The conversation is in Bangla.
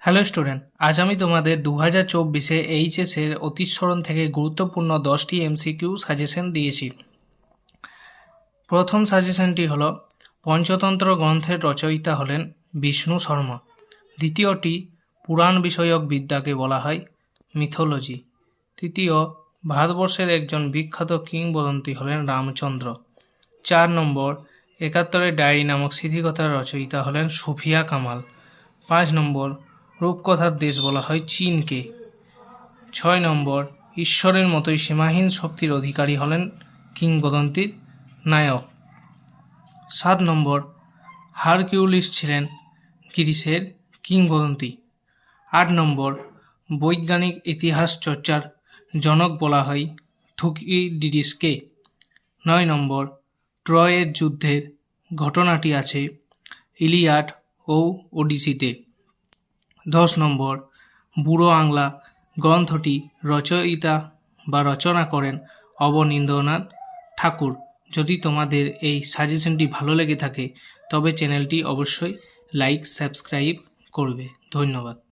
হ্যালো স্টুডেন্ট, আজ আমি তোমাদের 2024-এ এইচএসের অতিস্মরণ থেকে গুরুত্বপূর্ণ 10টি এমসিকিউ সাজেশন দিয়েছি। প্রথম সাজেশনটি হলো পঞ্চতন্ত্র গ্রন্থের রচয়িতা হলেন বিষ্ণু শর্মা। দ্বিতীয়টি পুরাণ বিষয়ক বিদ্যাকে বলা হয় মিথোলজি। তৃতীয়, ভারতবর্ষের একজন বিখ্যাত কিংবদন্তি হলেন রামচন্দ্র। 4 নম্বর, 71 ডায়েরি নামক স্মৃতিকথার রচয়িতা হলেন সুফিয়া কামাল। 5 নম্বর, রূপকথার দেশ বলা হয় চীনকে। 6 নম্বর, ঈশ্বরের মতোই সীমাহীন শক্তির অধিকারী হলেন কিংবদন্তির নায়ক। 7 নম্বর, হারকিউলিস ছিলেন গ্রিসের কিংবদন্তি। 8 নম্বর, বৈজ্ঞানিক ইতিহাস চর্চার জনক বলা হয় থুকিডিডিসকে। 9 নম্বর, ট্রয়ের যুদ্ধের ঘটনাটি আছে ইলিয়াড ও ওডিসিতে। 10 নম্বর, বুড়ো আংলা গ্রন্থটি রচয়িতা বা রচনা করেন অবনীন্দ্রনাথ ঠাকুর। যদি তোমাদের এই সাজেশনটি ভালো লেগে থাকে তবে চ্যানেলটি অবশ্যই লাইক সাবস্ক্রাইব করবে। ধন্যবাদ।